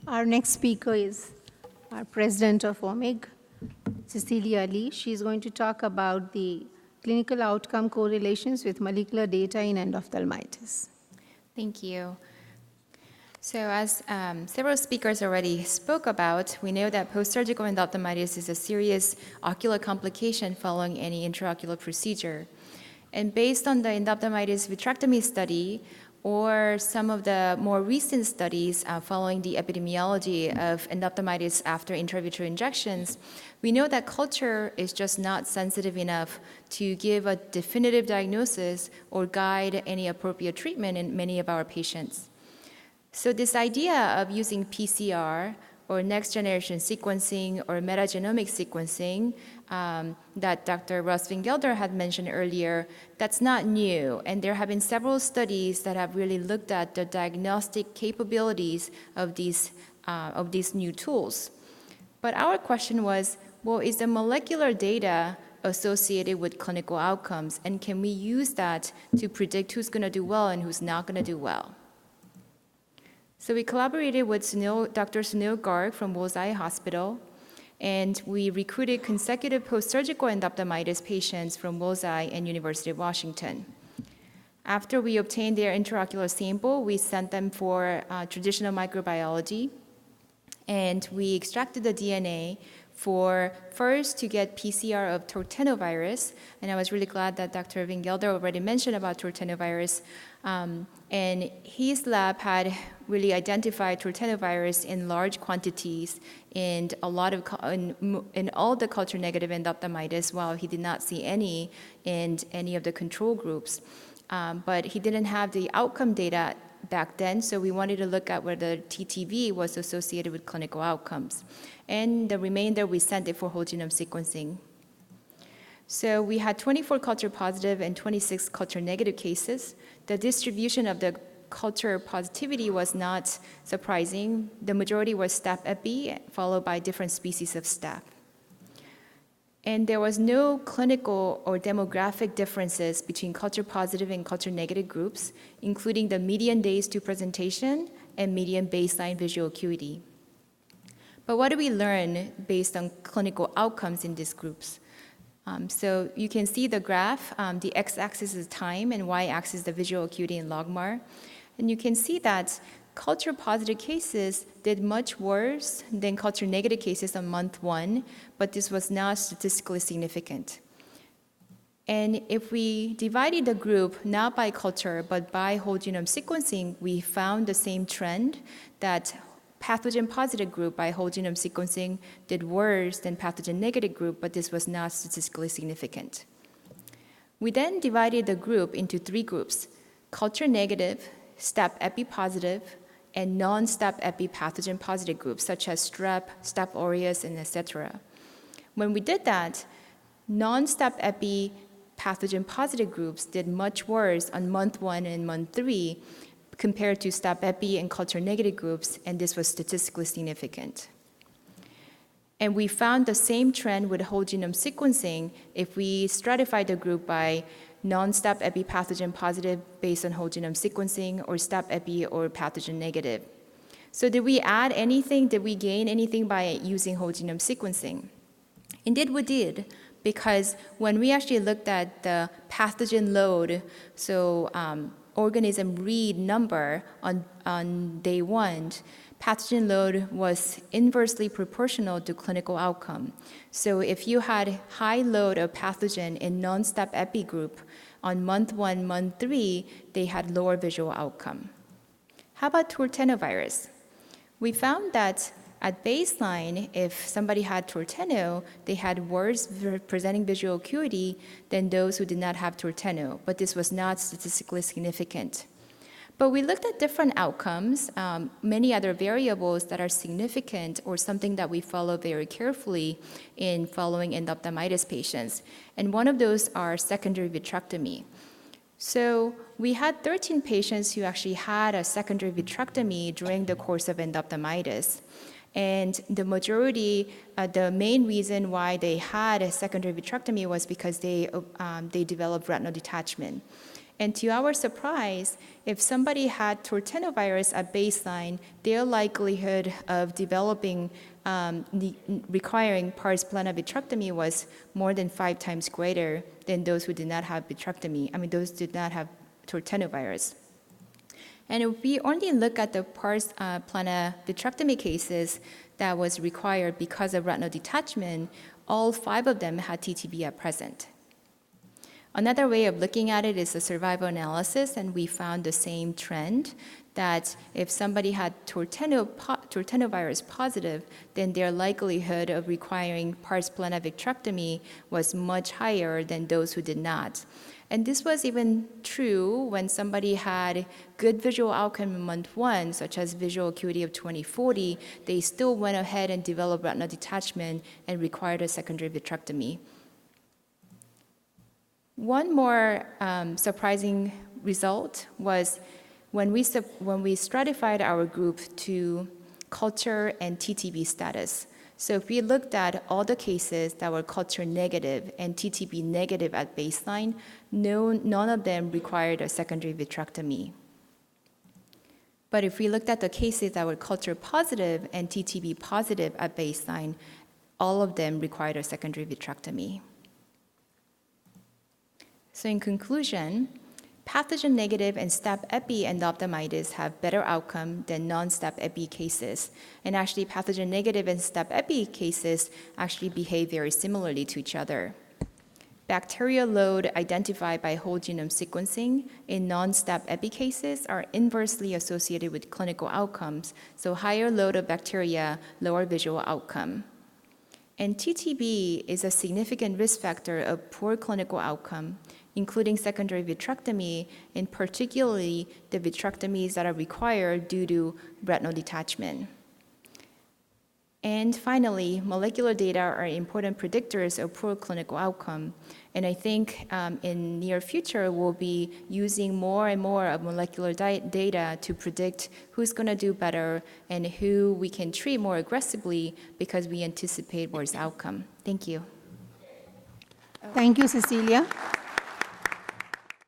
Our next speaker is our president of OMIG, Cecilia Lee. She's going to talk about the clinical outcome correlations with molecular data in endophthalmitis. Thank you. So as several speakers already spoke about, we know that post-surgical endophthalmitis is a serious ocular complication following any intraocular procedure. And based on the endophthalmitis vitrectomy study, or some of the more recent studies following the epidemiology of endophthalmitis after intravitreal injections, we know that culture is just not sensitive enough to give a definitive diagnosis or guide any appropriate treatment in many of our patients. So this idea of using PCR or next-generation sequencing or metagenomic sequencing that Dr. Russ Van Gelder had mentioned earlier, that's not new. And there have been several studies that have really looked at the diagnostic capabilities of these new tools. But our question was, well, is the molecular data associated with clinical outcomes? And can we use that to predict who's going to do well and who's not going to do well? So we collaborated with Dr. Sunil Garg from Bullseye Hospital, and we recruited consecutive post-surgical endophthalmitis patients from Bullseye and University of Washington. After we obtained their intraocular sample, we sent them for traditional microbiology, and we extracted the DNA for first to get PCR of tortenovirus, and I was really glad that Dr. Van Gelder already mentioned about tortenovirus, and his lab had really identified tortenovirus in large quantities in in all the culture-negative endophthalmitis, while he did not see any in any of the control groups. But he didn't have the outcome data back then, so we wanted to look at whether TTV was associated with clinical outcomes. And the remainder, we sent it for whole genome sequencing. So we had 24 culture positive and 26 culture negative cases. The distribution of the culture positivity was not surprising. The majority was staph epi, followed by different species of staph. And there was no clinical or demographic differences between culture positive and culture negative groups, including the median days to presentation and median baseline visual acuity. But what do we learn based on clinical outcomes in these groups? So you can see the graph. The x-axis is time and y-axis is the visual acuity in logMAR. And you can see that culture positive cases did much worse than culture negative cases on month 1, but this was not statistically significant. And if we divided the group not by culture but by whole genome sequencing, we found the same trend that pathogen positive group by whole genome sequencing did worse than pathogen negative group, but this was not statistically significant. We then divided the group into 3 groups: culture negative, staph epi positive, and non-staph epi pathogen positive groups, such as strep, staph aureus, and etc. When we did that, non-staph epi pathogen positive groups did much worse on month 1 and month 3 compared to staph epi and culture negative groups, and this was statistically significant. And we found the same trend with whole genome sequencing if we stratified the group by non-staph epi pathogen positive based on whole genome sequencing, or staph epi or pathogen negative. So did we add anything? Did we gain anything by using whole genome sequencing? Indeed we did, because when we actually looked at the pathogen load, so organism read number on day 1, pathogen load was inversely proportional to clinical outcome. So if you had high load of pathogen in non-staph epi group, on month 1, month 3, they had lower visual outcome. How about tortenovirus? We found that at baseline, if somebody had torteno, they had worse presenting visual acuity than those who did not have torteno, but this was not statistically significant. But we looked at different outcomes, many other variables that are significant or something that we follow very carefully in following endophthalmitis patients. And one of those are secondary vitrectomy. So we had 13 patients who actually had a secondary vitrectomy during the course of endophthalmitis. And the majority, the main reason why they had a secondary vitrectomy was because they developed retinal detachment. And to our surprise, if somebody had tortenovirus at baseline, their likelihood of developing, requiring pars plana vitrectomy was more than 5 times greater than those who did not have those who did not have tortenovirus. And if we only look at the pars plana vitrectomy cases that was required because of retinal detachment, all 5 of them had TTV at present. Another way of looking at it is a survival analysis, and we found the same trend, that if somebody had tortenovirus positive, then their likelihood of requiring pars plana vitrectomy was much higher than those who did not. And this was even true when somebody had good visual outcome in month 1, such as visual acuity of 20/40, they still went ahead and developed retinal detachment and required a secondary vitrectomy. One more surprising result was when we stratified our group to culture and TTV status. So if we looked at all the cases that were culture negative and TTV negative at baseline, none of them required a secondary vitrectomy. But if we looked at the cases that were culture positive and TTV positive at baseline, all of them required a secondary vitrectomy. So in conclusion, pathogen negative and staph epi endophthalmitis have better outcome than non-staph epi cases. And actually, pathogen negative and staph epi cases actually behave very similarly to each other. Bacterial load identified by whole genome sequencing in non-staph epi cases are inversely associated with clinical outcomes. So higher load of bacteria, lower visual outcome. And TTV is a significant risk factor of poor clinical outcome, including secondary vitrectomy, and particularly the vitrectomies that are required due to retinal detachment. And finally, molecular data are important predictors of poor clinical outcome. And I think in near future, we'll be using more and more of molecular data to predict who's going to do better and who we can treat more aggressively because we anticipate worse outcome. Thank you. Thank you, Cecilia.